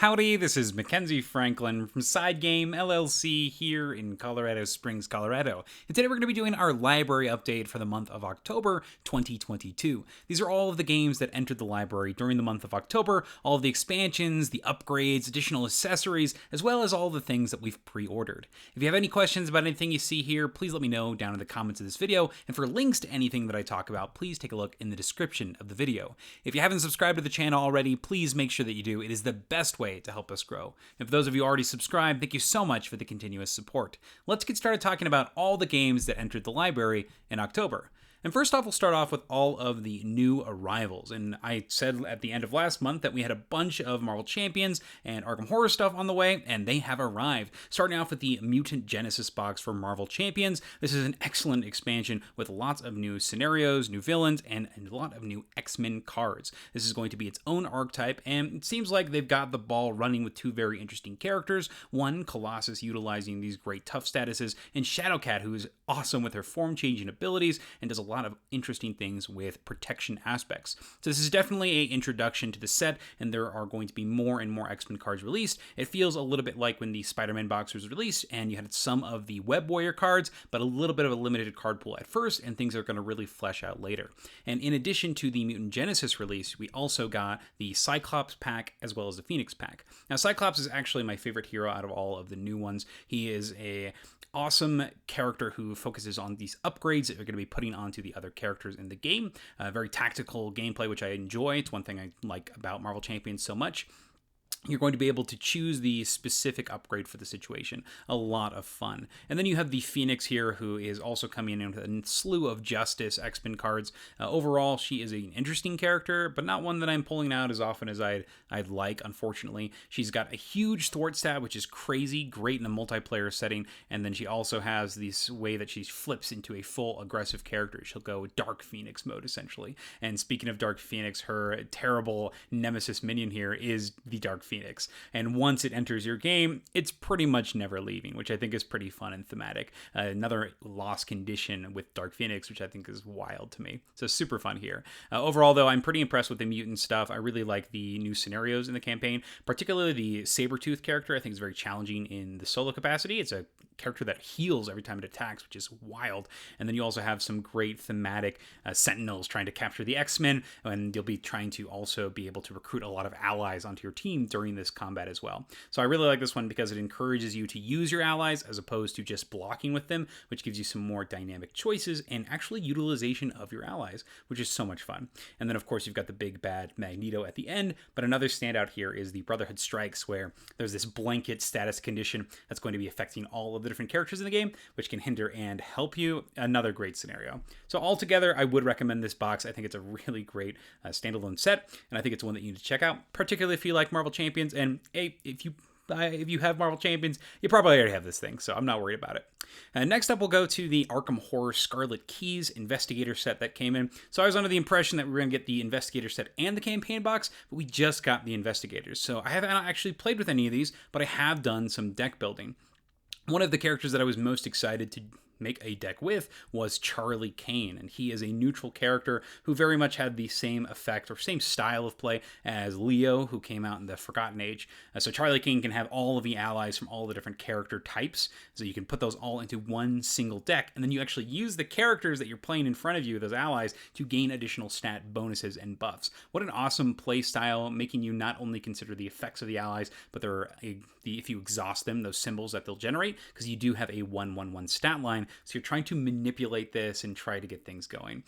Howdy, this is Mackenzie Franklin from SideGame LLC here in Colorado Springs, Colorado. And today we're going to be doing our library update for the month of October 2022. These are all of the games that entered the library during the month of October, all of the expansions, the upgrades, additional accessories, as well as all the things that we've pre-ordered. If you have any questions about anything you see here, please let me know down in the comments of this video. And for links to anything that I talk about, please take a look in the description of the video. If you haven't subscribed to the channel already, please make sure that you do. It is the best way to help us grow. And for those of you already subscribed, thank you so much for the continuous support. Let's get started talking about all the games that entered the library in October. And first off, we'll start off with all of the new arrivals. And I said at the end of last month that we had a bunch of Marvel Champions and Arkham Horror stuff on the way, and they have arrived. Starting off with the Mutant Genesis box for Marvel Champions. This is an excellent expansion with lots of new scenarios, new villains, and a lot of new X-Men cards. This is going to be its own archetype, and it seems like they've got the ball running with two very interesting characters. One, Colossus, utilizing these great tough statuses, and Shadowcat, who is awesome with her form-changing abilities and does a lot of interesting things with protection aspects. So this is definitely an introduction to the set, and there are going to be more and more X-Men cards released. It feels a little bit like when the Spider-Man box was released, and you had some of the Web Warrior cards, but a little bit of a limited card pool at first, and things are going to really flesh out later. And in addition to the Mutant Genesis release, we also got the Cyclops pack as well as the Phoenix pack. Now, Cyclops is actually my favorite hero out of all of the new ones. He is a awesome character who focuses on these upgrades that you're going to be putting onto the other characters in the game. Very tactical gameplay, which I enjoy. It's one thing I like about Marvel Champions so much. You're going to be able to choose the specific upgrade for the situation. A lot of fun. And then you have the Phoenix here, who is also coming in with a slew of Justice X-Men cards. Overall, she is an interesting character, but not one that I'm pulling out as often as I'd like, unfortunately. She's got a huge thwart stat, which is crazy, great in a multiplayer setting, and then she also has this way that she flips into a full aggressive character. She'll go Dark Phoenix mode, essentially. And speaking of Dark Phoenix, her terrible nemesis minion here is the Dark Phoenix. And once it enters your game, it's pretty much never leaving, which I think is pretty fun and thematic. Another lost condition with Dark Phoenix, which I think is wild to me. So super fun here. Overall, though, I'm pretty impressed with the mutant stuff. I really like the new scenarios in the campaign, particularly the Sabretooth character. I think is very challenging in the solo capacity. It's a character that heals every time it attacks, which is wild. And then you also have some great thematic sentinels trying to capture the X-Men, and you'll be trying to also be able to recruit a lot of allies onto your team during this combat as well. So I really like this one because it encourages you to use your allies as opposed to just blocking with them, which gives you some more dynamic choices and actually utilization of your allies, which is so much fun. And then of course you've got the big bad Magneto at the end, but another standout here is the Brotherhood Strikes, where there's this blanket status condition that's going to be affecting all of the different characters in the game, which can hinder and help you. Another great scenario. So altogether, I would recommend this box. I think it's a really great standalone set, and I think it's one that you need to check out, particularly if you like Marvel Champions. And hey, if you have Marvel Champions, you probably already have this thing, so I'm not worried about it. Next up, we'll go to the Arkham Horror Scarlet Keys Investigator set that came in. So I was under the impression that we were going to get the Investigator set and the campaign box, but we just got the Investigators. So I haven't actually played with any of these, but I have done some deck building. One of the characters that I was most excited to make a deck with was Charlie Kane, and he is a neutral character who very much had the same effect or same style of play as Leo, who came out in the Forgotten Age. So Charlie Kane can have all of the allies from all the different character types, so you can put those all into one single deck, and then you actually use the characters that you're playing in front of you, those allies, to gain additional stat bonuses and buffs. What an awesome play style, making you not only consider the effects of the allies, but if you exhaust them, those symbols that they'll generate, because you do have a 1/1/1 stat line. So you're trying to manipulate this and try to get things going.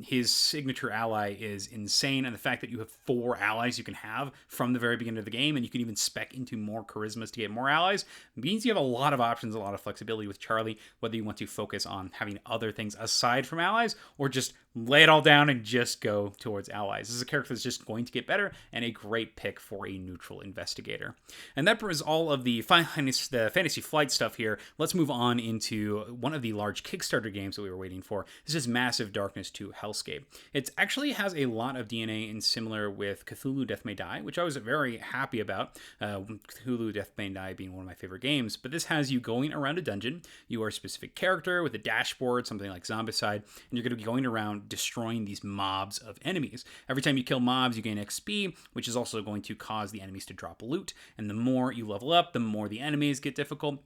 His signature ally is insane, and the fact that you have 4 allies you can have from the very beginning of the game, and you can even spec into more charismas to get more allies, means you have a lot of options, a lot of flexibility with Charlie, whether you want to focus on having other things aside from allies, or just lay it all down and just go towards allies. This is a character that's just going to get better, and a great pick for a neutral investigator. And that was all of the Fantasy Flight stuff here. Let's move on into one of the large Kickstarter games that we were waiting for. This is Massive Darkness 2 Hellscape. It actually has a lot of DNA in similar with Cthulhu Death May Die, which I was very happy about. Cthulhu Death May Die being one of my favorite games, but this has you going around a dungeon. You are a specific character with a dashboard, something like Zombicide, and you're going to be going around around destroying these mobs of enemies. Every time you kill mobs, you gain XP, which is also going to cause the enemies to drop loot. And the more you level up, the more the enemies get difficult.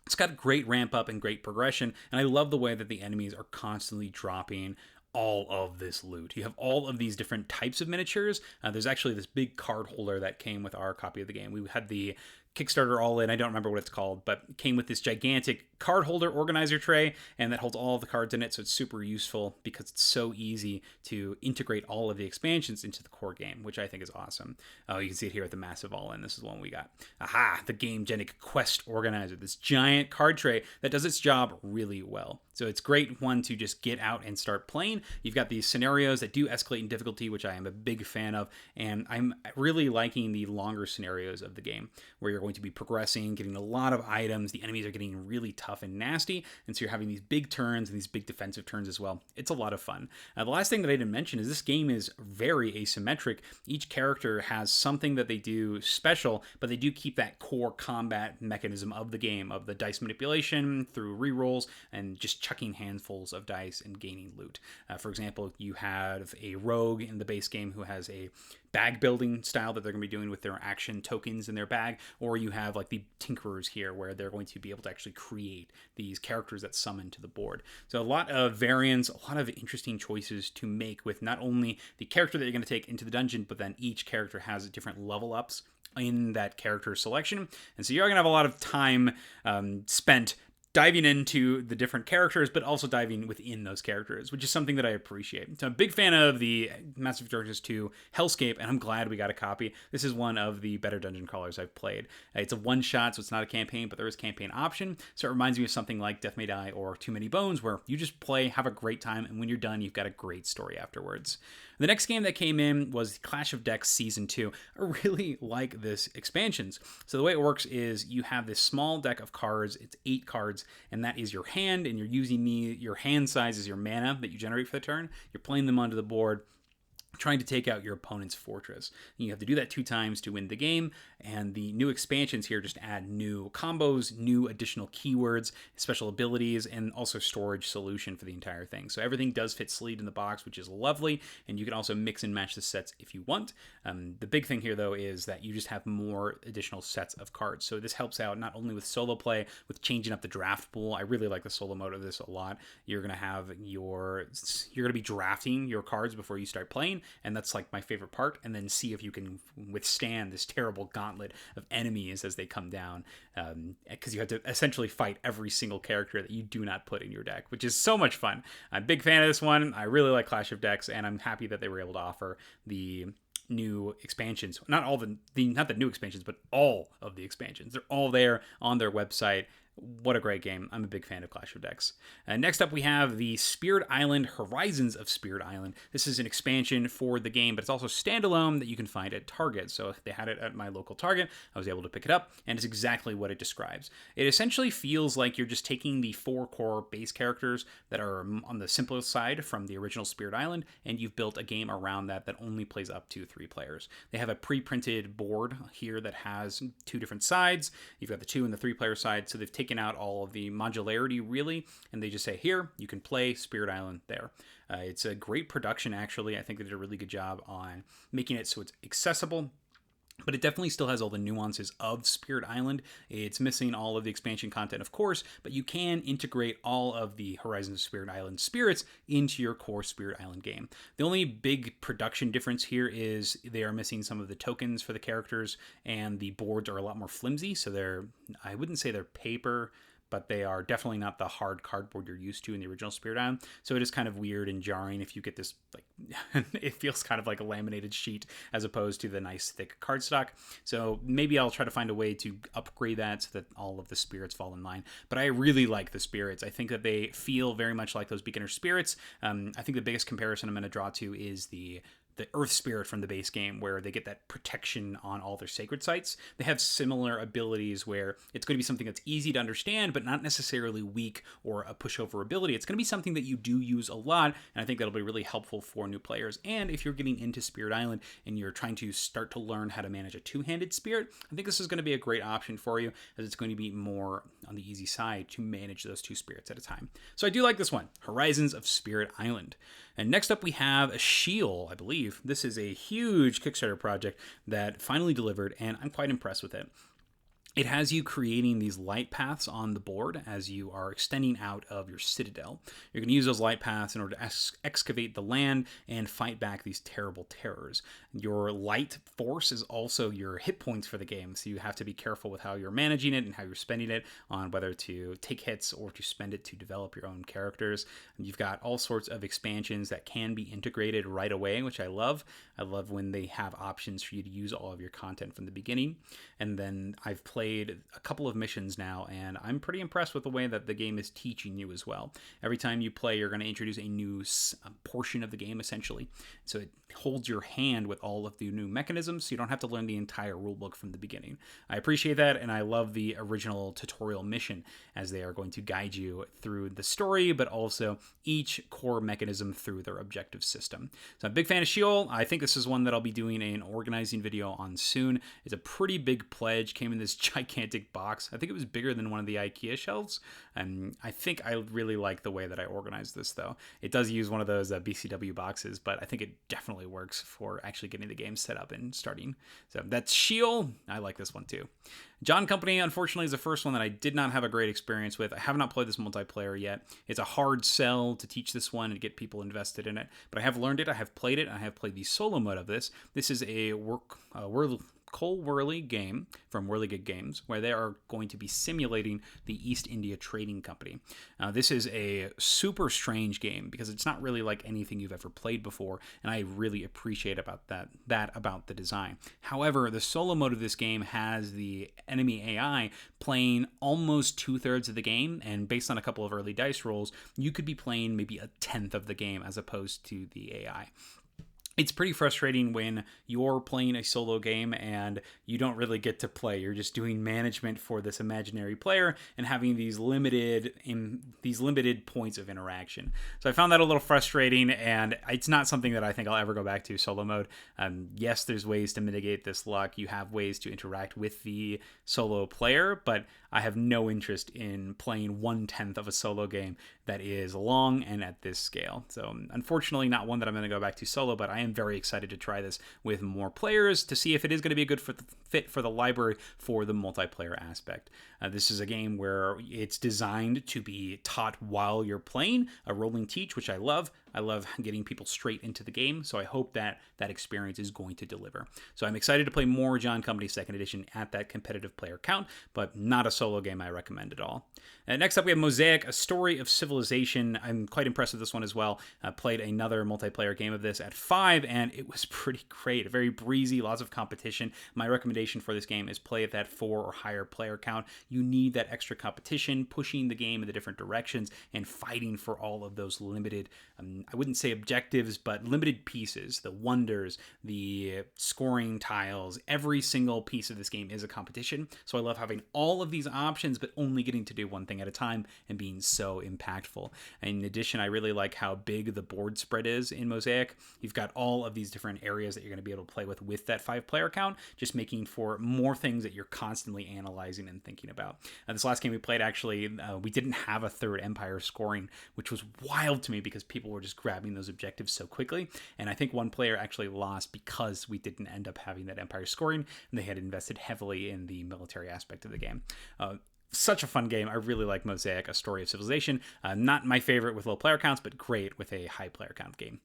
It's got great ramp up and great progression, and I love the way that the enemies are constantly dropping all of this loot. You have all of these different types of miniatures. There's actually this big card holder that came with our copy of the game. We had the Kickstarter all in, I don't remember what it's called, but it came with this gigantic card holder organizer tray, and that holds all of the cards in it, so it's super useful because it's so easy to integrate all of the expansions into the core game, which I think is awesome. Oh, you can see it here with the massive all in. This is one we got. Aha, the Gamegenic Quest Organizer, this giant card tray that does its job really well. So it's great one to just get out and start playing. You've got these scenarios that do escalate in difficulty, which I am a big fan of, and I'm really liking the longer scenarios of the game where you're going to be progressing, getting a lot of items. The enemies are getting really tough and nasty, and so you're having these big turns and these big defensive turns as well. It's a lot of fun. The last thing that I didn't mention is this game is very asymmetric. Each character has something that they do special, but they do keep that core combat mechanism of the game, of the dice manipulation through rerolls and just chucking handfuls of dice and gaining loot. For example, you have a rogue in the base game who has a bag building style that they're going to be doing with their action tokens in their bag, or you have like the tinkerers here where they're going to be able to actually create these characters that summon to the board. So a lot of variants, a lot of interesting choices to make with not only the character that you're going to take into the dungeon, but then each character has different level ups in that character selection. And so you're going to have a lot of time spent diving into the different characters, but also diving within those characters, which is something that I appreciate. So I'm a big fan of the Mass Effect Darkness 2 Hellscape, and I'm glad we got a copy. This is one of the better dungeon crawlers I've played. It's a one-shot, so it's not a campaign, but there is campaign option. So it reminds me of something like Death May Die or Too Many Bones, where you just play, have a great time, and when you're done, you've got a great story afterwards. The next game that came in was Clash of Decks Season 2. I really like this expansions. So the way it works is you have this small deck of cards. It's 8 cards, and that is your hand, and you're using your hand size as your mana that you generate for the turn. You're playing them onto the board, trying to take out your opponent's fortress. You have to do that 2 times to win the game, and the new expansions here just add new combos, new additional keywords, special abilities, and also storage solution for the entire thing. So everything does fit sleeved in the box, which is lovely, and you can also mix and match the sets if you want. The big thing here, though, is that you just have more additional sets of cards. So this helps out not only with solo play, with changing up the draft pool. I really like the solo mode of this a lot. You're going to be drafting your cards before you start playing, and that's like my favorite part, and then see if you can withstand this terrible gauntlet of enemies as they come down, because you have to essentially fight every single character that you do not put in your deck, which is so much fun. I'm a big fan of this one. I really like Clash of Decks, and I'm happy that they were able to offer the new expansions. Not the new expansions, but all of the expansions. They're all there on their website. What a great game. I'm a big fan of Clash of Decks. Next up, we have the Spirit Island Horizons of Spirit Island. This is an expansion for the game, but it's also standalone that you can find at Target. So if they had it at my local Target, I was able to pick it up, and it's exactly what it describes. It essentially feels like you're just taking the 4 core base characters that are on the simplest side from the original Spirit Island, and you've built a game around that only plays up to 3 players. They have a pre-printed board here that has 2 different sides. You've got the 2 and the 3-player side, so they've taken out all of the modularity really, and they just say, here, you can play Spirit Island there. It's a great production, actually. I think they did a really good job on making it so it's accessible, but it definitely still has all the nuances of Spirit Island. It's missing all of the expansion content, of course, but you can integrate all of the Horizons of Spirit Island spirits into your core Spirit Island game. The only big production difference here is they are missing some of the tokens for the characters, and the boards are a lot more flimsy, so I wouldn't say they're paper, but they are definitely not the hard cardboard you're used to in the original Spirit Island. So it is kind of weird and jarring if you get this, like, it feels kind of like a laminated sheet as opposed to the nice thick cardstock. So maybe I'll try to find a way to upgrade that so that all of the spirits fall in line. But I really like the spirits. I think that they feel very much like those beginner spirits. I think the biggest comparison I'm going to draw to is the Earth Spirit from the base game, where they get that protection on all their sacred sites. They have similar abilities where it's going to be something that's easy to understand, but not necessarily weak or a pushover ability. It's going to be something that you do use a lot, and I think that'll be really helpful for new players. And if you're getting into Spirit Island and you're trying to start to learn how to manage a 2-handed spirit, I think this is going to be a great option for you, as it's going to be more on the easy side to manage those 2 spirits at a time. So I do like this one, Horizons of Spirit Island. And next up we have S.H.E.O.L, I believe. This is a huge Kickstarter project that finally delivered, and I'm quite impressed with it. It has you creating these light paths on the board as you are extending out of your citadel. You're going to use those light paths in order to excavate the land and fight back these terrible terrors. Your light force is also your hit points for the game, so you have to be careful with how you're managing it and how you're spending it on whether to take hits or to spend it to develop your own characters. And you've got all sorts of expansions that can be integrated right away, which I love. I love when they have options for you to use all of your content from the beginning. And then I've played a couple of missions now, and I'm pretty impressed with the way that the game is teaching you as well. Every time you play, you're going to introduce a new portion of the game, essentially. So it holds your hand with all of the new mechanisms, so you don't have to learn the entire rulebook from the beginning. I appreciate that, and I love the original tutorial mission, as they are going to guide you through the story, but also each core mechanism through their objective system. So I'm a big fan of S.H.E.O.L. I think this is one that I'll be doing an organizing video on soon. It's a pretty big pledge, came in this gigantic box. I think it was bigger than one of the IKEA shelves. And I think I really like the way that I organized this, though. It does use one of those BCW boxes, but I think it definitely works for actually getting the game set up and starting. So that's S.H.E.O.L. I like this one too. John Company, unfortunately, is the first one that I did not have a great experience with. I have not played this multiplayer yet. It's a hard sell to teach this one and get people invested in it, but I have learned it, I have played it, I have played the solo mode of this. This is a Cole Whirly game from Whirligig Games, where they are going to be simulating the East India Trading Company. This is a super strange game because it's not really like anything you've ever played before, and I really appreciate about that about the design. However, the solo mode of this game has the enemy AI playing almost 2/3 of the game, and based on a couple of early dice rolls, you could be playing maybe 1/10 of the game as opposed to the AI. It's pretty frustrating when you're playing a solo game and you don't really get to play. You're just doing management for this imaginary player and having these limited points of interaction. So I found that a little frustrating, and it's not something that I think I'll ever go back to solo mode. Yes, there's ways to mitigate this luck. You have ways to interact with the solo player, but I have no interest in playing 1/10 of a solo game that is long and at this scale. So unfortunately, not one that I'm going to go back to solo, but I am very excited to try this with more players to see if it is going to be a good fit for the library for the multiplayer aspect. This is a game where it's designed to be taught while you're playing, a rolling teach, which I love. I love getting people straight into the game, so I hope that that experience is going to deliver. So I'm excited to play more John Company 2nd Edition at that competitive player count, but not a solo game I recommend at all. Next up, we have Mosaic, A Story of Civilization. I'm quite impressed with this one as well. Played another multiplayer game of this at 5, and it was pretty great. Very breezy, lots of competition. My recommendation for this game is play at that 4 or higher player count. You need that extra competition, pushing the game in the different directions and fighting for all of those limited, I wouldn't say objectives, but limited pieces, the wonders, the scoring tiles. Every single piece of this game is a competition. So I love having all of these options, but only getting to do one thing at a time and being so impactful. In addition, I really like how big the board spread is in Mosaic. You've got all of these different areas that you're going to be able to play with that 5 player count, just making for more things that you're constantly analyzing and thinking about. This last game we played, actually, we didn't have a third empire scoring, which was wild to me because people were just grabbing those objectives so quickly. And I think one player actually lost because we didn't end up having that empire scoring, and they had invested heavily in the military aspect of the game. Such a fun game. I really like Mosaic, A Story of Civilization. Not my favorite with low player counts, but great with a high player count game.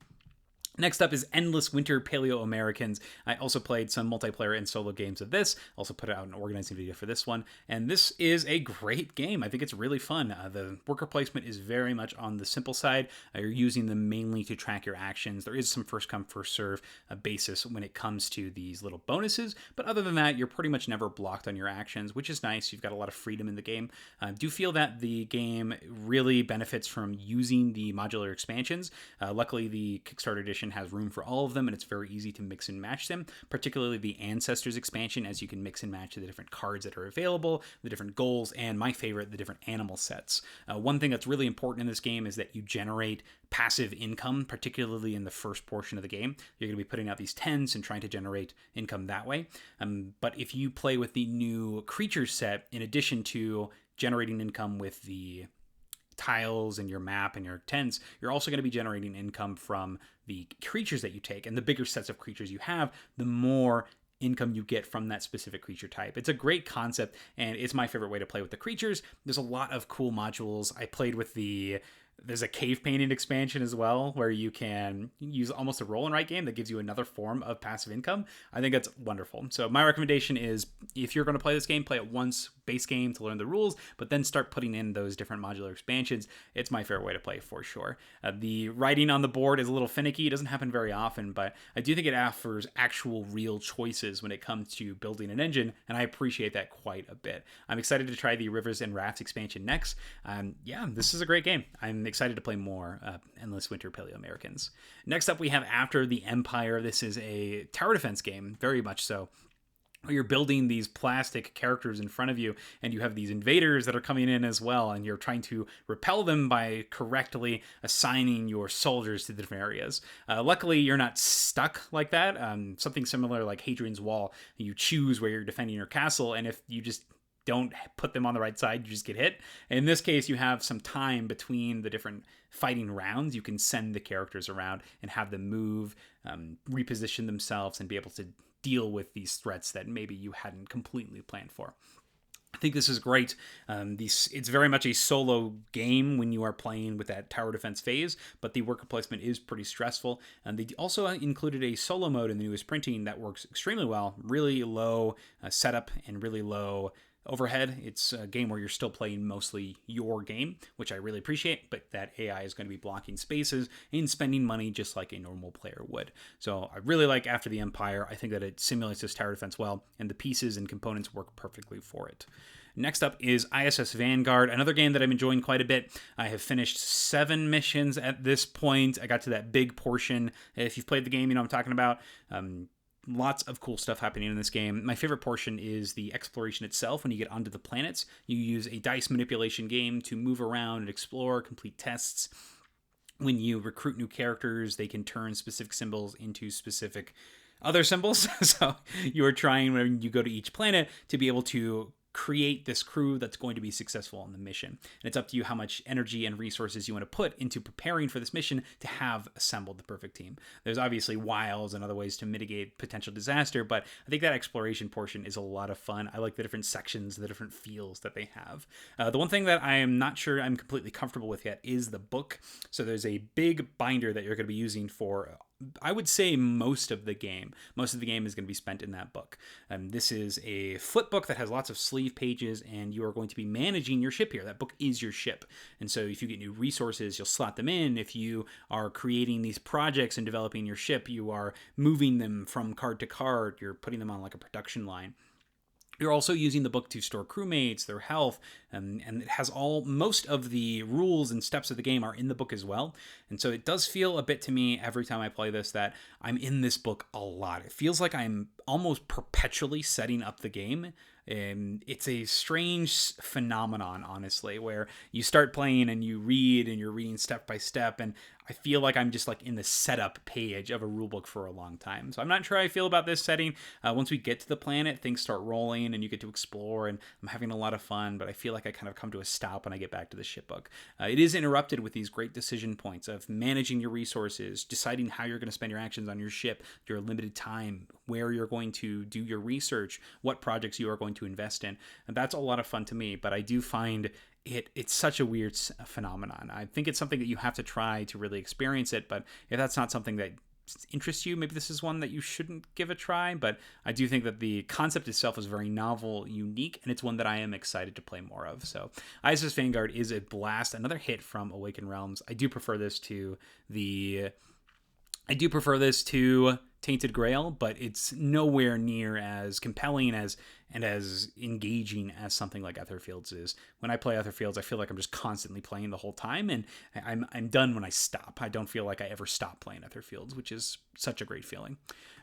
Next up is Endless Winter Paleo Americans. I also played some multiplayer and solo games of this. Also put out an organizing video for this one. And this is a great game. I think it's really fun. The worker placement is very much on the simple side. You're using them mainly to track your actions. There is some first come, first serve basis when it comes to these little bonuses. But other than that, you're pretty much never blocked on your actions, which is nice. You've got a lot of freedom in the game. I do feel that the game really benefits from using the modular expansions. Luckily, the Kickstarter edition has room for all of them, and it's very easy to mix and match them, particularly the Ancestors expansion, as you can mix and match the different cards that are available, the different goals, and my favorite, the different animal sets. One thing that's really important in this game is that you generate passive income, particularly in the first portion of the game. You're going to be putting out these 10s and trying to generate income that way. But if you play with the new creature set, in addition to generating income with the tiles and your map and your tents, you're also going to be generating income from the creatures that you take. And the bigger sets of creatures you have, the more income you get from that specific creature type. It's a great concept, and it's my favorite way to play with the creatures. There's a lot of cool modules. I played with there's a cave painting expansion as well, where you can use almost a roll and write game that gives you another form of passive income. I think that's wonderful. So my recommendation is, if you're going to play this game, play it once base game to learn the rules, but then start putting in those different modular expansions. It's my favorite way to play for sure. The writing on the board is a little finicky. It doesn't happen very often, but I do think it offers actual real choices when it comes to building an engine, and I appreciate that quite a bit. I'm excited to try the Rivers and Rafts expansion next. Yeah, this is a great game. I'm excited to play more Endless Winter Paleo Americans. Next up, we have After the Empire. This is a tower defense game, very much so. You're building these plastic characters in front of you, and you have these invaders that are coming in as well, and you're trying to repel them by correctly assigning your soldiers to the different areas. Luckily, you're not stuck like that. Something similar like Hadrian's Wall. You choose where you're defending your castle, and if you just don't put them on the right side, you just get hit. In this case, you have some time between the different fighting rounds. You can send the characters around and have them move, reposition themselves, and be able to deal with these threats that maybe you hadn't completely planned for. I think this is great. It's very much a solo game when you are playing with that tower defense phase, but the worker placement is pretty stressful. And they also included a solo mode in the newest printing that works extremely well. Really low setup and really low overhead. It's a game where you're still playing mostly your game, which I really appreciate, but that AI is going to be blocking spaces and spending money just like a normal player would. So I really like After the Empire. I think that it simulates this tower defense well, and the pieces and components work perfectly for it. Next up is ISS Vanguard, another game that I'm enjoying quite a bit. I have finished 7 missions at this point. I got to that big portion. If you've played the game, you know what I'm talking about. Lots of cool stuff happening in this game. My favorite portion is the exploration itself. When you get onto the planets, you use a dice manipulation game to move around and explore, complete tests. When you recruit new characters, they can turn specific symbols into specific other symbols. So you are trying, when you go to each planet, to be able to create this crew that's going to be successful on the mission. And it's up to you how much energy and resources you want to put into preparing for this mission to have assembled the perfect team. There's obviously wiles and other ways to mitigate potential disaster, but I think that exploration portion is a lot of fun. I like the different sections, the different feels that they have. The one thing that I am not sure I'm completely comfortable with yet is the book. So there's a big binder that you're going to be using for, I would say, most of the game. Most of the game is going to be spent in that book. This is a flip book that has lots of sleeve pages, and you are going to be managing your ship here. That book is your ship. And so if you get new resources, you'll slot them in. If you are creating these projects and developing your ship, you are moving them from card to card. You're putting them on like a production line. You're also using the book to store crewmates, their health, and it has most of the rules and steps of the game are in the book as well. And so it does feel a bit to me every time I play this that I'm in this book a lot. It feels like I'm almost perpetually setting up the game. It's a strange phenomenon, honestly, where you start playing and you read and you're reading step by step, and I feel like I'm just like in the setup page of a rulebook for a long time. So I'm not sure how I feel about this setting. Once we get to the planet, things start rolling and you get to explore, and I'm having a lot of fun, but I feel like I kind of come to a stop when I get back to the shipbook. It is interrupted with these great decision points of managing your resources, deciding how you're going to spend your actions on your ship, your limited time, where you're going to do your research, what projects you are going to invest in. And that's a lot of fun to me, but I do find it's such a weird phenomenon. I think it's something that you have to try to really experience it, but if that's not something that interests you, maybe this is one that you shouldn't give a try. But I do think that the concept itself is very novel, unique, and it's one that I am excited to play more of. So ISS Vanguard is a blast, another hit from Awakened Realms. I do prefer this to Tainted Grail, but it's nowhere near as compelling and as engaging as something like Etherfields is. When I play Etherfields, I feel like I'm just constantly playing the whole time, and I'm done when I stop. I don't feel like I ever stop playing Etherfields, which is such a great feeling.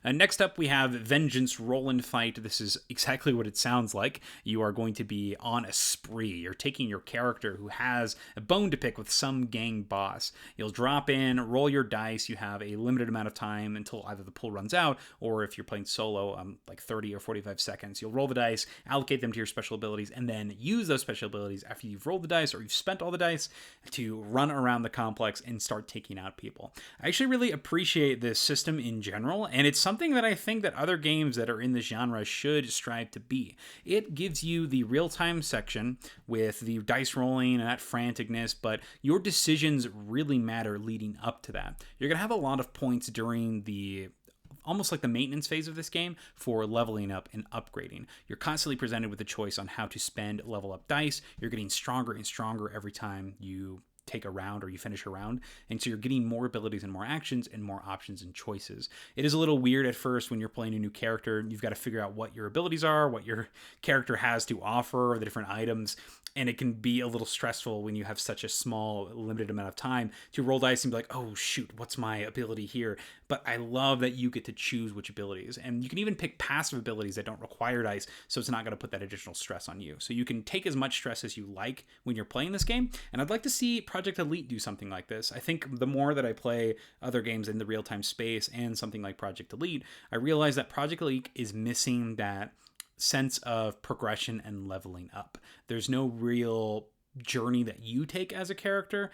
Next up, we have Vengeance Roll and Fight. This is exactly what it sounds like. You are going to be on a spree. You're taking your character who has a bone to pick with some gang boss. You'll drop in, roll your dice. You have a limited amount of time until either the pool runs out, or if you're playing solo, like 30 or 45 seconds. You'll roll the dice, allocate them to your special abilities, and then use those special abilities after you've rolled the dice or you've spent all the dice to run around the complex and start taking out people. I actually really appreciate this system in general, and it's something that I think that other games that are in this genre should strive to be. It gives you the real-time section with the dice rolling and that franticness, but your decisions really matter leading up to that. You're going to have a lot of points during the almost like the maintenance phase of this game for leveling up and upgrading. You're constantly presented with a choice on how to spend level up dice. You're getting stronger and stronger every time you take a round or you finish a round, and so you're getting more abilities and more actions and more options and choices. It is a little weird at first when you're playing a new character. You've got to figure out what your abilities are, what your character has to offer, or the different items, and it can be a little stressful when you have such a small, limited amount of time to roll dice and be like, oh shoot, what's my ability here? But I love that you get to choose which abilities, and you can even pick passive abilities that don't require dice, so it's not going to put that additional stress on you. So you can take as much stress as you like when you're playing this game, and I'd like to see Project Elite do something like this. I think the more that I play other games in the real-time space and something like Project Elite, I realize that Project Elite is missing that sense of progression and leveling up. There's no real journey that you take as a character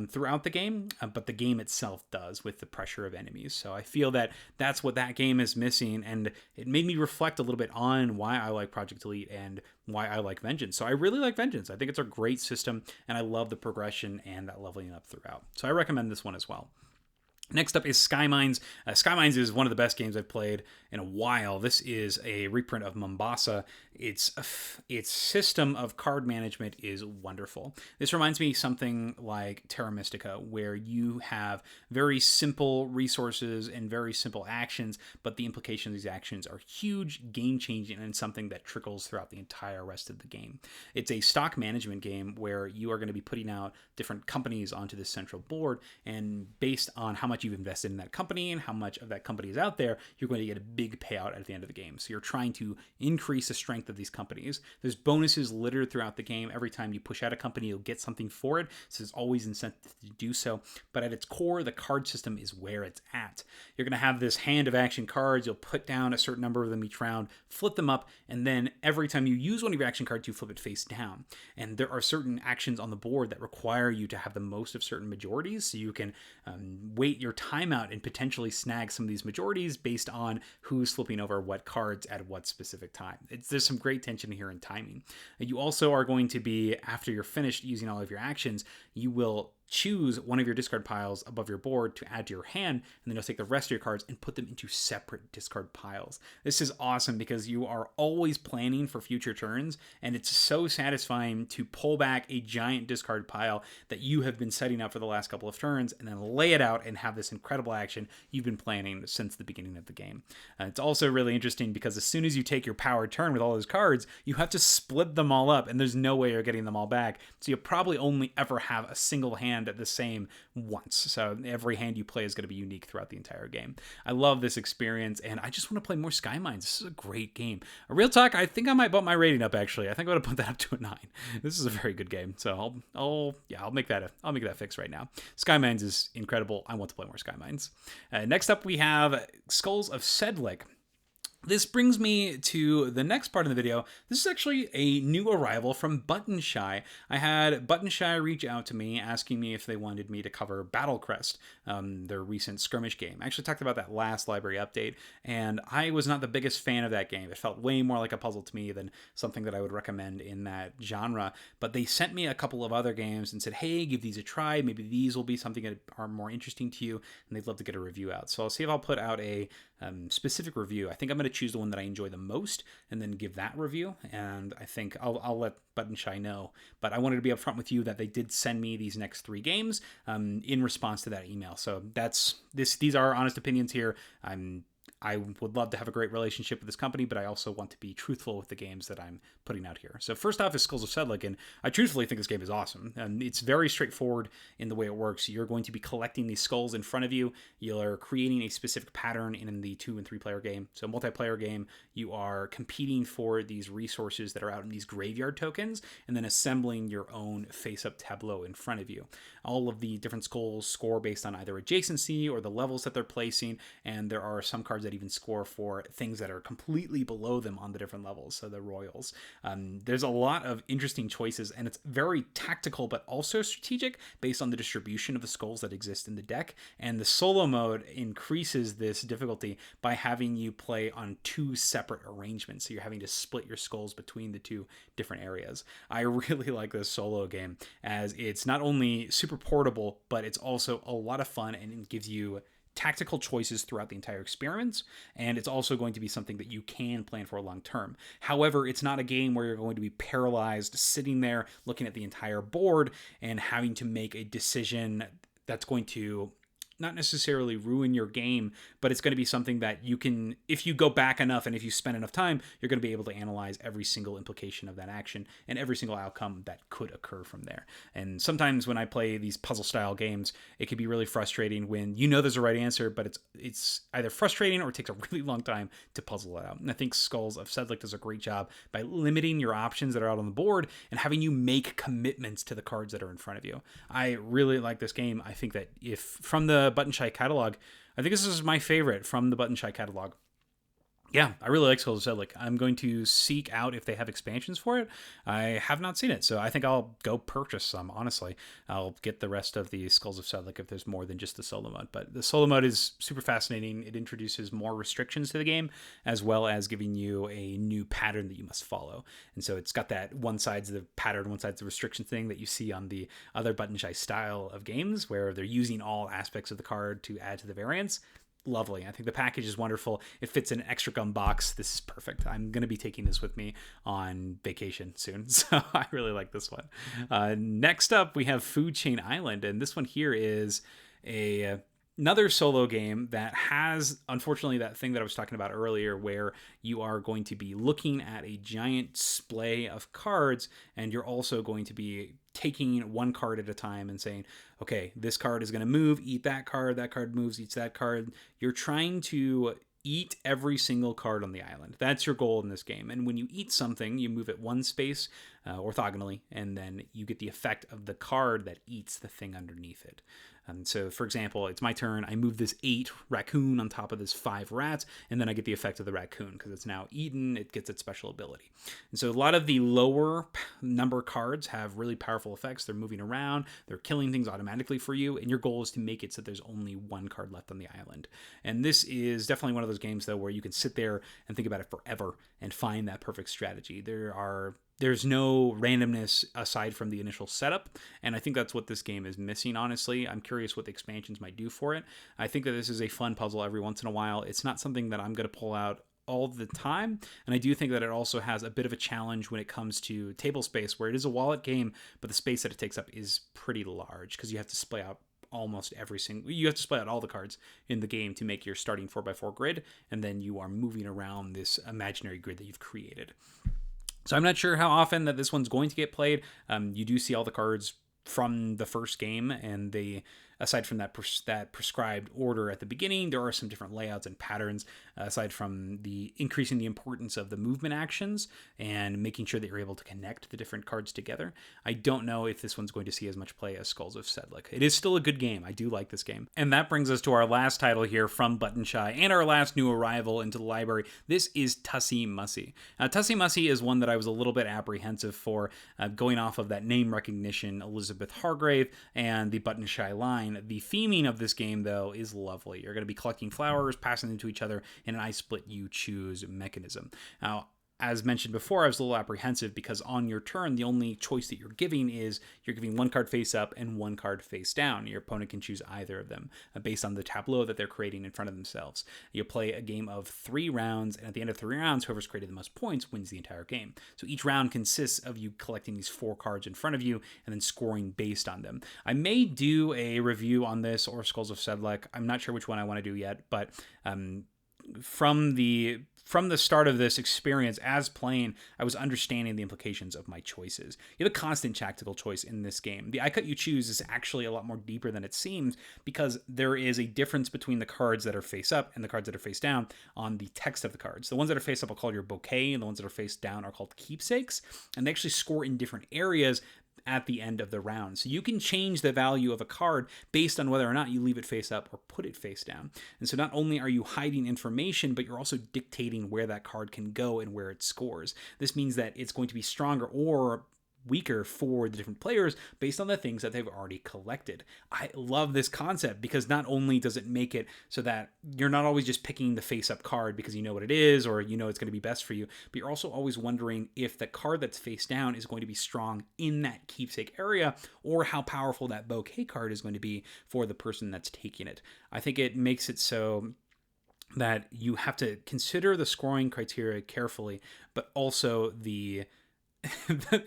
throughout the game, but the game itself does with the pressure of enemies. So I feel that that's what that game is missing, and it made me reflect a little bit on why I like Project Elite and why I like Vengeance. So I really like Vengeance. I think it's a great system, and I love the progression and that leveling up throughout. So I recommend this one as well. Next up is SkyMines. SkyMines is one of the best games I've played in a while. This is a reprint of Mombasa. Its system of card management is wonderful. This reminds me of something like Terra Mystica, where you have very simple resources and very simple actions, but the implications of these actions are huge, game-changing, and something that trickles throughout the entire rest of the game. It's a stock management game where you are going to be putting out different companies onto this central board, and based on how much you've invested in that company and how much of that company is out there, you're going to get a big payout at the end of the game. So you're trying to increase the strength of these companies. There's bonuses littered throughout the game. Every time you push out a company, you'll get something for it. So there's always incentive to do so. But at its core, the card system is where it's at. You're going to have this hand of action cards. You'll put down a certain number of them each round, flip them up, and then every time you use one of your action cards, you flip it face down. And there are certain actions on the board that require you to have the most of certain majorities, so you can wait your time out and potentially snag some of these majorities based on who's flipping over what cards at what specific time. There's some great tension here in timing. You also are going to be, after you're finished using all of your actions, you will choose one of your discard piles above your board to add to your hand, and then you'll take the rest of your cards and put them into separate discard piles. This is awesome because you are always planning for future turns, and it's so satisfying to pull back a giant discard pile that you have been setting up for the last couple of turns and then lay it out and have this incredible action you've been planning since the beginning of the game. It's also really interesting because as soon as you take your powered turn with all those cards, you have to split them all up, and there's no way you're getting them all back, so you'll probably only ever have a single hand at the same once. So every hand you play is going to be unique throughout the entire game. I love this experience, and I just want to play more SkyMines. This is a great game. Real talk, I think I might bump my rating up, actually. I think I'm going to put that up to a 9. This is a very good game. So I'll make that fix right now. SkyMines is incredible. I want to play more SkyMines. Next up, we have Skulls of Sedlec. This brings me to the next part of the video. This is actually a new arrival from Button Shy. I had Button Shy reach out to me asking me if they wanted me to cover Battlecrest, their recent skirmish game. I actually talked about that last library update, and I was not the biggest fan of that game. It felt way more like a puzzle to me than something that I would recommend in that genre. But they sent me a couple of other games and said, hey, give these a try. Maybe these will be something that are more interesting to you, and they'd love to get a review out. So I'll see if I'll put out a specific review. I think I'm going to choose the one that I enjoy the most and then give that review, and I think I'll let Button Shy know. But I wanted to be upfront with you that they did send me these next 3 games in response to that email. So these are honest opinions here. I would love to have a great relationship with this company, but I also want to be truthful with the games that I'm putting out here. So first off is Skulls of Sedlec, and I truthfully think this game is awesome. And it's very straightforward in the way it works. You're going to be collecting these skulls in front of you. You're creating a specific pattern in the 2 and 3 player game. So multiplayer game, you are competing for these resources that are out in these graveyard tokens, and then assembling your own face-up tableau in front of you. All of the different skulls score based on either adjacency or the levels that they're placing, and there are some cards cards that even score for things that are completely below them on the different levels, so the royals. There's a lot of interesting choices, and it's very tactical but also strategic based on the distribution of the skulls that exist in the deck. And the solo mode increases this difficulty by having you play on 2 separate arrangements, so you're having to split your skulls between the 2 different areas. I really like this solo game, as it's not only super portable, but it's also a lot of fun, and it gives you tactical choices throughout the entire experience, and it's also going to be something that you can plan for long term. However, it's not a game where you're going to be paralyzed sitting there looking at the entire board and having to make a decision that's going to not necessarily ruin your game, but it's going to be something that you can, if you go back enough and if you spend enough time, you're going to be able to analyze every single implication of that action and every single outcome that could occur from there. And sometimes when I play these puzzle style games, it can be really frustrating when you know there's a right answer, but it's either frustrating or it takes a really long time to puzzle it out. And I think Skulls of Sedlec does a great job by limiting your options that are out on the board and having you make commitments to the cards that are in front of you. I really like this game. I think that if from the Button Shy catalog, I think this is my favorite from the Button Shy catalog. Yeah, I really like Skulls of Sedlec. I'm going to seek out if they have expansions for it. I have not seen it, so I think I'll go purchase some, honestly. I'll get the rest of the Skulls of Sedlec if there's more than just the solo mode. But the solo mode is super fascinating. It introduces more restrictions to the game, as well as giving you a new pattern that you must follow. And so it's got that one side's the pattern, one side's the restriction thing that you see on the other Button Shy style of games, where they're using all aspects of the card to add to the variance. Lovely. I think the package is wonderful. It fits in an extra gum box. This is perfect. I'm going to be taking this with me on vacation soon, so I really like this one. Next up, we have Food Chain Island, and this one here is another solo game that has, unfortunately, that thing that I was talking about earlier, where you are going to be looking at a giant splay of cards, and you're also going to be taking one card at a time and saying, okay, this card is going to move, eat that card moves, eats that card. You're trying to eat every single card on the island. That's your goal in this game. And when you eat something, you move it one space orthogonally, and then you get the effect of the card that eats the thing underneath it. And so, for example, it's my turn. I move this 8 raccoon on top of this 5 rats, and then I get the effect of the raccoon because it's now eaten. It gets its special ability. And so a lot of the lower number cards have really powerful effects. They're moving around. They're killing things automatically for you, and your goal is to make it so there's only one card left on the island. And this is definitely one of those games, though, where you can sit there and think about it forever and find that perfect strategy. There's no randomness aside from the initial setup, and I think that's what this game is missing, honestly. I'm curious what the expansions might do for it. I think that this is a fun puzzle every once in a while. It's not something that I'm going to pull out all the time, and I do think that it also has a bit of a challenge when it comes to table space, where it is a wallet game, but the space that it takes up is pretty large because you have to splay out you have to split out all the cards in the game to make your starting 4x4 grid, and then you are moving around this imaginary grid that you've created. So I'm not sure how often that this one's going to get played. You do see all the cards from the first game, and they, aside from that prescribed order at the beginning, there are some different layouts and patterns, aside from the increasing the importance of the movement actions and making sure that you're able to connect the different cards together. I don't know if this one's going to see as much play as Skulls of Sedlec. It is still a good game. I do like this game. And that brings us to our last title here from Button Shy and our last new arrival into the library. This is Tussie Mussie. Tussie Mussie is one that I was a little bit apprehensive for, going off of that name recognition, Elizabeth Hargrave, and the Button Shy line. The theming of this game, though, is lovely. You're going to be collecting flowers, passing them to each other in an I split you choose mechanism. Now, as mentioned before, I was a little apprehensive because on your turn, the only choice that you're giving is you're giving one card face up and one card face down. Your opponent can choose either of them based on the tableau that they're creating in front of themselves. You'll play a game of 3 rounds, and at the end of 3 rounds, whoever's created the most points wins the entire game. So each round consists of you collecting these 4 cards in front of you and then scoring based on them. I may do a review on this or Skulls of Sedlec. I'm not sure which one I want to do yet, but from the start of this experience as playing, I was understanding the implications of my choices. You have a constant tactical choice in this game. The I cut you choose is actually a lot more deeper than it seems, because there is a difference between the cards that are face up and the cards that are face down on the text of the cards. The ones that are face up are called your bouquet, and the ones that are face down are called keepsakes, and they actually score in different areas at the end of the round. So you can change the value of a card based on whether or not you leave it face up or put it face down. And so not only are you hiding information, but you're also dictating where that card can go and where it scores. This means that it's going to be stronger or weaker for the different players based on the things that they've already collected. I love this concept because not only does it make it so that you're not always just picking the face-up card because you know what it is or you know it's going to be best for you, but you're also always wondering if the card that's face down is going to be strong in that keepsake area or how powerful that bouquet card is going to be for the person that's taking it. I think it makes it so that you have to consider the scoring criteria carefully, but also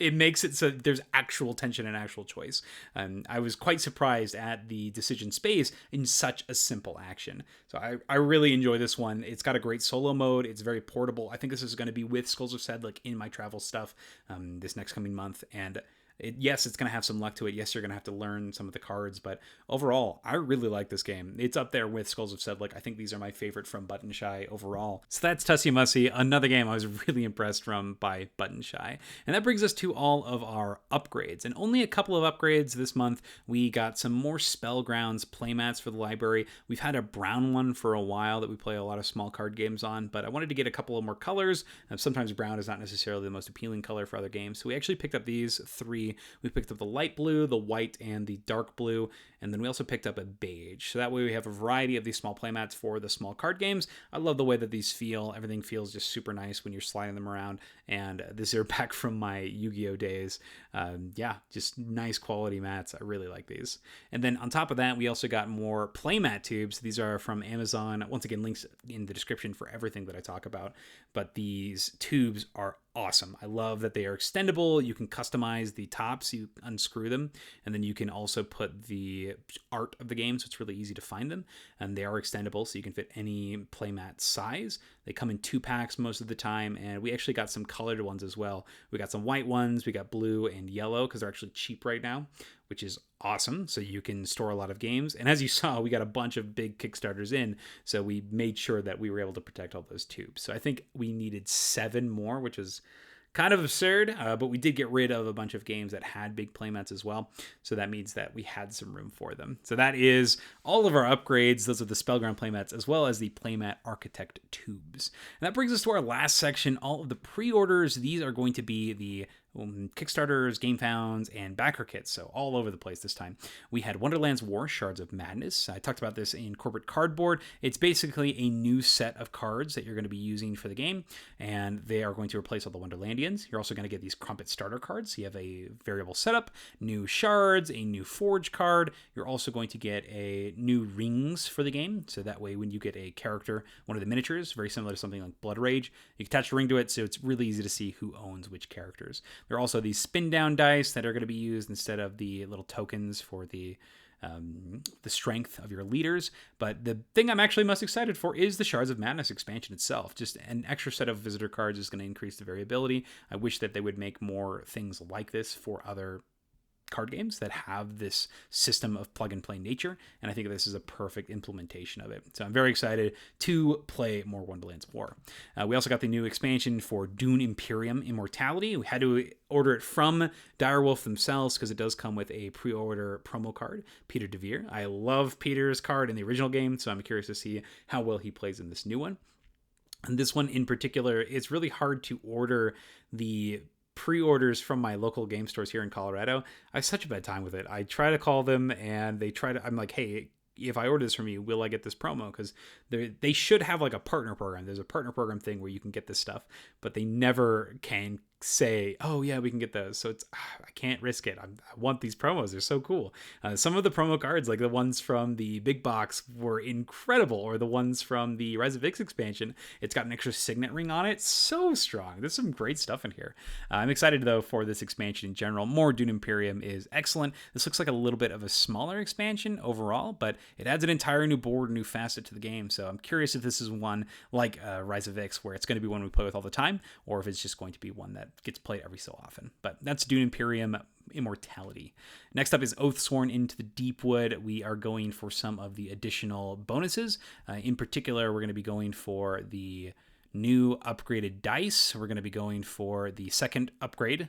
it makes it so there's actual tension and actual choice. I was quite surprised at the decision space in such a simple action. So I really enjoy this one. It's got a great solo mode. It's very portable. I think this is going to be with Skulls of Sedlec in my travel stuff this next coming month. And yes, it's going to have some luck to it. Yes, you're going to have to learn some of the cards, but overall, I really like this game. It's up there with Skulls of Sedlec. I think these are my favorite from Button Shy overall. So that's Tussie Mussie, another game I was really impressed by Button Shy. And that brings us to all of our upgrades. And only a couple of upgrades this month. We got some more SpellGrounds Playmats for the library. We've had a brown one for a while that we play a lot of small card games on, but I wanted to get a couple of more colors. Sometimes brown is not necessarily the most appealing color for other games. So we actually picked up these three. We picked up the light blue, the white, and the dark blue, and then we also picked up a beige. So that way we have a variety of these small playmats for the small card games. I love the way that these feel. Everything feels just super nice when you're sliding them around, and these are back from my Yu-Gi-Oh days. Yeah, just nice quality mats. I really like these. And then on top of that, we also got more playmat tubes. These are from Amazon. Once again, links in the description for everything that I talk about, but these tubes are awesome. I love that they are extendable. You can customize the tops, you unscrew them, and then you can also put the art of the game, so it's really easy to find them. And they are extendable, so you can fit any playmat size. They come in 2 packs most of the time, and we actually got some colored ones as well. We got some white ones, we got blue and yellow, because they're actually cheap right now, which is awesome. So you can store a lot of games. And as you saw, we got a bunch of big Kickstarters in, so we made sure that we were able to protect all those tubes. So I think we needed 7 more, which was kind of absurd, but we did get rid of a bunch of games that had big playmats as well. So that means that we had some room for them. So that is all of our upgrades. Those are the SpellGround Playmats as well as the Playmat Architect tubes. And that brings us to our last section, all of the pre-orders. These are going to be the Kickstarters, Game Founds, and backer kits, so all over the place this time. We had Wonderland's War, Shards of Madness. I talked about this in Corporate Cardboard. It's basically a new set of cards that you're going to be using for the game, and they are going to replace all the Wonderlandians. You're also going to get these Crumpet starter cards. So you have a variable setup, new shards, a new forge card. You're also going to get a new rings for the game, so that way when you get a character, one of the miniatures, very similar to something like Blood Rage, you can attach a ring to it, so it's really easy to see who owns which characters. There are also these spin down dice that are going to be used instead of the little tokens for the strength of your leaders. But the thing I'm actually most excited for is the Shards of Madness expansion itself. Just an extra set of visitor cards is going to increase the variability. I wish that they would make more things like this for other card games that have this system of plug and play nature, and I think this is a perfect implementation of it. So I'm very excited to play more Wonderland's War. We also got the new expansion for Dune Imperium Immortality. We had to order it from Direwolf themselves because it does come with a pre-order promo card, Peter DeVere. I love Peter's card in the original game, so I'm curious to see how well he plays in this new one. And this one in particular, it's really hard to order the pre-orders from my local game stores here in Colorado. I have such a bad time with it. I try to call them and I'm like, hey, if I order this from you, will I get this promo? Because they should have like a partner program. There's a partner program thing where you can get this stuff, but they never can say, oh yeah, we can get those. So I can't risk it. I want these promos. They're so cool. Some of the promo cards, like the ones from the big box, were incredible, or the ones from the Rise of X expansion. It's got an extra signet ring on it. So strong. There's some great stuff in here. I'm excited though for this expansion in general. More Dune Imperium is excellent. This looks like a little bit of a smaller expansion overall, but it adds an entire new board, new facet to the game. So I'm curious if this is one like Rise of X, where it's going to be one we play with all the time, or if it's just going to be one that gets played every so often. But that's Dune Imperium Immortality. Next up is Oathsworn Into the Deepwood. We are going for some of the additional bonuses. In particular, we're going to be going for the new upgraded dice. We're going to be going for the second upgrade,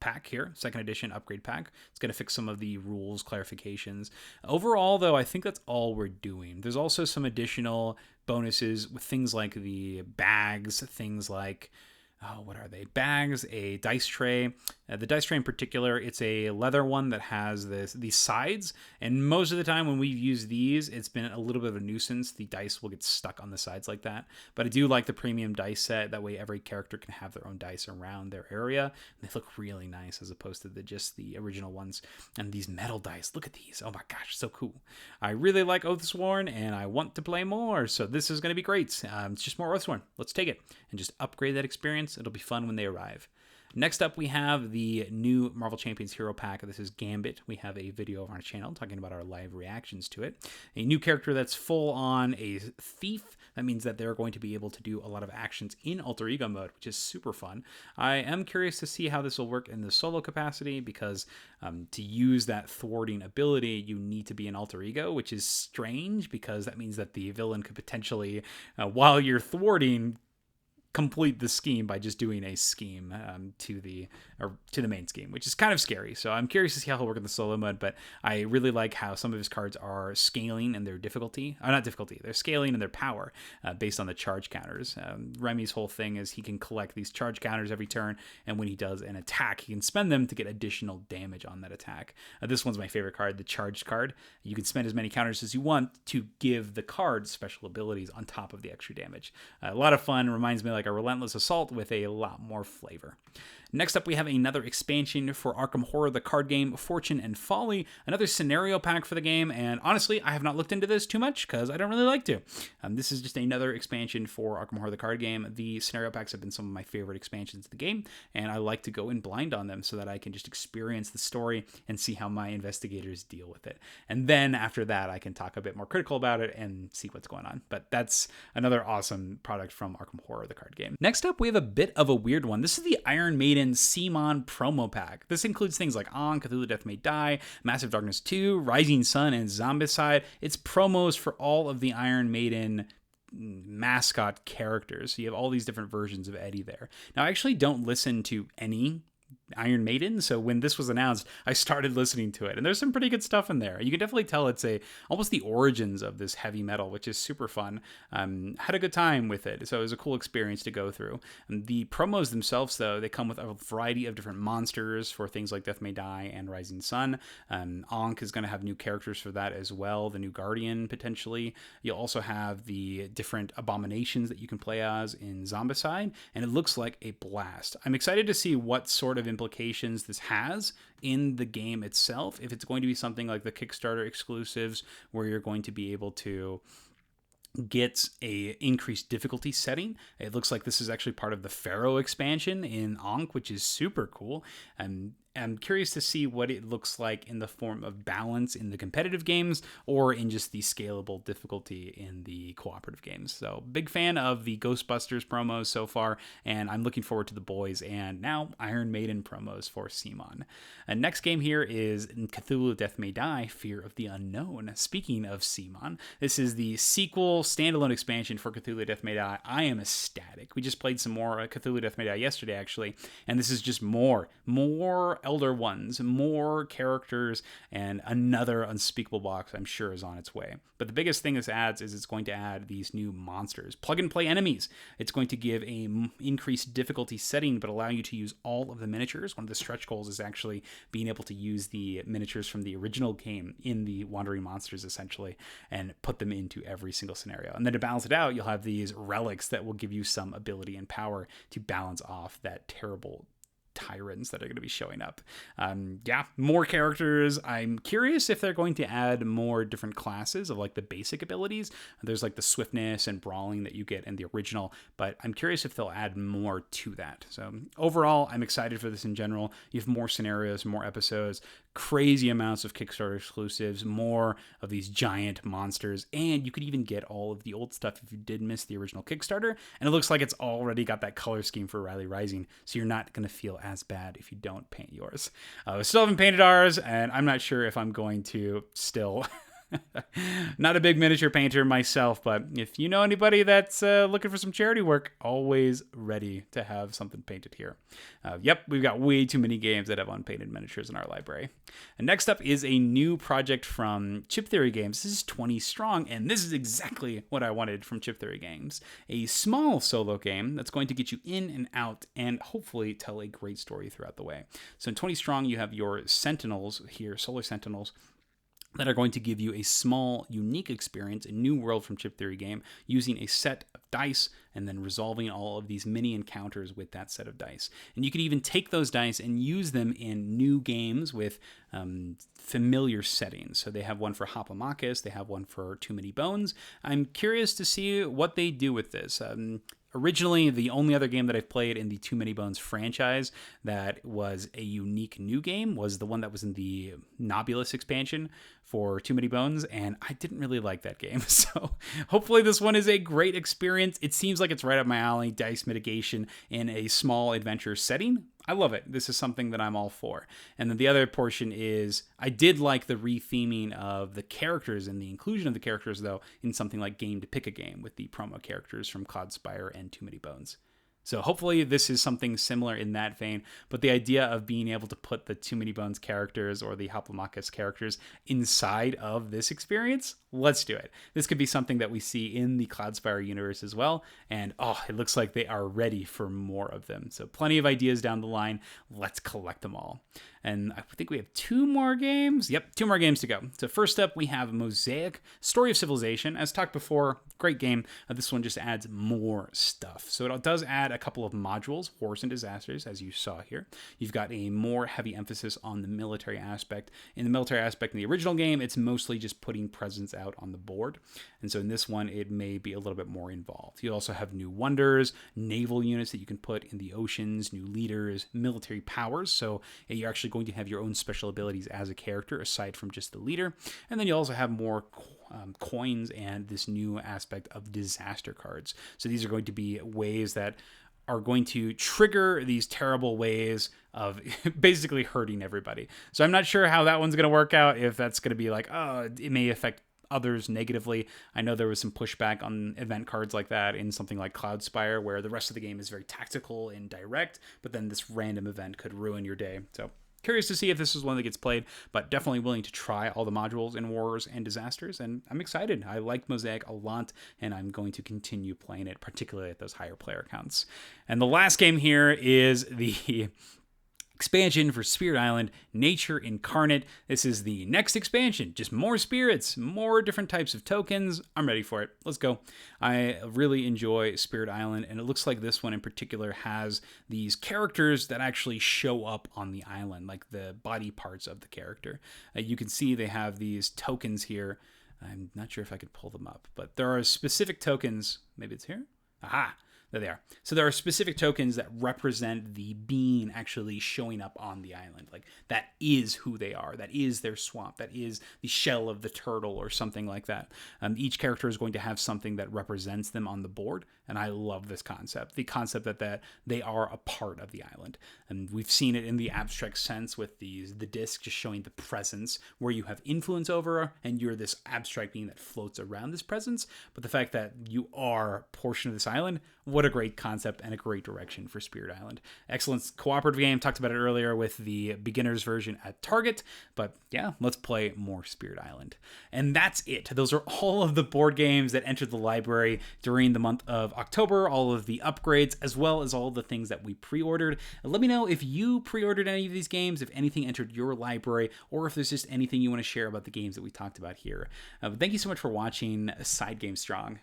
pack here, second edition upgrade pack. It's going to fix some of the rules clarifications. Overall, though, I think that's all we're doing. There's also some additional bonuses with things like the bags, things like what are they? Bags, a dice tray. The dice tray in particular, it's a leather one that has these sides. And most of the time when we've used these, it's been a little bit of a nuisance. The dice will get stuck on the sides like that. But I do like the premium dice set. That way every character can have their own dice around their area. And they look really nice as opposed to just the original ones. And these metal dice, look at these. Oh my gosh, so cool. I really like Oathsworn and I want to play more. So this is going to be great. It's just more Oathsworn. Let's take it and just upgrade that experience. It'll be fun when they arrive. Next up, we have the new Marvel Champions Hero Pack. This is Gambit. We have a video on our channel talking about our live reactions to it. A new character that's full on a thief. That means that they're going to be able to do a lot of actions in alter ego mode, which is super fun. I am curious to see how this will work in the solo capacity because to use that thwarting ability, you need to be an alter ego, which is strange because that means that the villain could potentially, while you're thwarting, complete the scheme by just doing a scheme to the main scheme, which is kind of scary. So I'm curious to see how he'll work in the solo mode, but I really like how some of his cards are scaling in their difficulty. Not difficulty, they're scaling in their power based on the charge counters. Remy's whole thing is he can collect these charge counters every turn, and when he does an attack, he can spend them to get additional damage on that attack. This one's my favorite card, the charged card. You can spend as many counters as you want to give the card special abilities on top of the extra damage. A lot of fun, reminds me like a relentless assault with a lot more flavor. Next up, we have another expansion for Arkham Horror, the card game, Fortune and Folly, another scenario pack for the game, and honestly, I have not looked into this too much because I don't really like to. This is just another expansion for Arkham Horror, the card game. The scenario packs have been some of my favorite expansions of the game, and I like to go in blind on them so that I can just experience the story and see how my investigators deal with it. And then after that, I can talk a bit more critical about it and see what's going on. But that's another awesome product from Arkham Horror, the card game. Next up, we have a bit of a weird one. This is the Iron Maiden CMON promo pack. This includes things like On, Cthulhu Death May Die, Massive Darkness 2, Rising Sun, and Zombicide. It's promos for all of the Iron Maiden mascot characters. So you have all these different versions of Eddie there. Now, I actually don't listen to any Iron Maiden, so when this was announced, I started listening to it, and there's some pretty good stuff in there. You can definitely tell it's almost the origins of this heavy metal, which is super fun. Had a good time with it, so it was a cool experience to go through. The promos themselves, though, they come with a variety of different monsters for things like Death May Die and Rising Sun. Ankh is going to have new characters for that as well, the new Guardian, potentially. You'll also have the different abominations that you can play as in Zombicide, and it looks like a blast. I'm excited to see what sort of implications this has in the game itself. If it's going to be something like the Kickstarter exclusives where you're going to be able to get a increased difficulty setting. It looks like this is actually part of the Pharaoh expansion in Ankh, which is super cool. I'm curious to see what it looks like in the form of balance in the competitive games or in just the scalable difficulty in the cooperative games. So big fan of the Ghostbusters promos so far, and I'm looking forward to the boys and now Iron Maiden promos for CMON. Next game here is Cthulhu Death May Die, Fear of the Unknown. Speaking of CMON, this is the sequel standalone expansion for Cthulhu Death May Die. I am ecstatic. We just played some more Cthulhu Death May Die yesterday, actually, and this is just more Elder Ones, more characters, and another unspeakable box I'm sure is on its way. But the biggest thing this adds is it's going to add these new monsters, plug and play enemies. It's going to give a increased difficulty setting, but allow you to use all of the miniatures. One of the stretch goals is actually being able to use the miniatures from the original game in the Wandering Monsters, essentially, and put them into every single scenario. And then to balance it out, you'll have these relics that will give you some ability and power to balance off that terrible tyrants that are going to be showing up. More characters. I'm curious if they're going to add more different classes of like the basic abilities. There's like the swiftness and brawling that you get in the original, but I'm curious if they'll add more to that. So overall, I'm excited for this in general. You have more scenarios, more episodes, crazy amounts of Kickstarter exclusives, more of these giant monsters, and you could even get all of the old stuff if you did miss the original Kickstarter. And it looks like it's already got that color scheme for Riley Rising, so you're not going to feel as bad if you don't paint yours. We still haven't painted ours, and I'm not sure if I'm going to still Not a big miniature painter myself, but if you know anybody that's looking for some charity work, always ready to have something painted here. Yep, we've got way too many games that have unpainted miniatures in our library. And next up is a new project from Chip Theory Games. This is 20 Strong, and this is exactly what I wanted from Chip Theory Games. A small solo game that's going to get you in and out and hopefully tell a great story throughout the way. So in 20 Strong, you have your Sentinels here, Solar Sentinels, that are going to give you a small, unique experience, a new world from Chip Theory game, using a set of dice and then resolving all of these mini encounters with that set of dice. And you could even take those dice and use them in new games with familiar settings. So they have one for Hoplomachus, they have one for Too Many Bones. I'm curious to see what they do with this. Originally, the only other game that I've played in the Too Many Bones franchise that was a unique new game was the one that was in the Nobulus expansion for Too Many Bones, and I didn't really like that game. So hopefully this one is a great experience. It seems like it's right up my alley, dice mitigation in a small adventure setting. I love it. This is something that I'm all for. And then the other portion is, I did like the retheming of the characters and the inclusion of the characters, though, in something like Game to Pick a Game with the promo characters from Cloudspire and Too Many Bones. So hopefully this is something similar in that vein, but the idea of being able to put the Too Many Bones characters or the Hoplomachus characters inside of this experience, let's do it. This could be something that we see in the Cloudspire universe as well, and it looks like they are ready for more of them. So plenty of ideas down the line. Let's collect them all. And I think we have 2 more games. Yep, 2 more games to go. So first up, we have Mosaic, Story of Civilization. As talked before, great game. This one just adds more stuff. So it does add a couple of modules, Wars and Disasters, as you saw here. You've got a more heavy emphasis on the military aspect. In the military aspect in the original game, it's mostly just putting presence out on the board. And so in this one, it may be a little bit more involved. You also have new wonders, naval units that you can put in the oceans, new leaders, military powers. So you're actually going to have your own special abilities as a character aside from just the leader. And then you also have more coins and this new aspect of disaster cards. So these are going to be ways that are going to trigger these terrible ways of basically hurting everybody. So I'm not sure how that one's going to work out, if that's going to be like, it may affect others negatively. I know there was some pushback on event cards like that in something like Cloudspire, where the rest of the game is very tactical and direct, but then this random event could ruin your day. So curious to see if this is one that gets played, but definitely willing to try all the modules in Wars and Disasters, and I'm excited. I like Mosaic a lot, and I'm going to continue playing it, particularly at those higher player counts. And the last game here is the expansion for Spirit Island, Nature Incarnate. This is the next expansion, just more spirits, more different types of tokens. I'm ready for it. Let's go. I really enjoy Spirit Island, and it looks like this one in particular has these characters that actually show up on the island, like the body parts of the character. You can see they have these tokens here. I'm not sure if I could pull them up, but there are specific tokens. Maybe it's here. Aha. There they are. So there are specific tokens that represent the being actually showing up on the island. Like, that is who they are. That is their swamp. That is the shell of the turtle or something like that. Each character is going to have something that represents them on the board. And I love this concept. The concept that they are a part of the island. And we've seen it in the abstract sense with the disc just showing the presence where you have influence over, and you're this abstract being that floats around this presence. But the fact that you are a portion of this island, what a great concept and a great direction for Spirit Island. Excellent cooperative game. Talked about it earlier with the beginner's version at Target. But yeah, let's play more Spirit Island. And that's it. Those are all of the board games that entered the library during the month of October, all of the upgrades, as well as all the things that we pre-ordered. Let me know if you pre-ordered any of these games, if anything entered your library, or if there's just anything you want to share about the games that we talked about here. Thank you so much for watching SideGame Strong.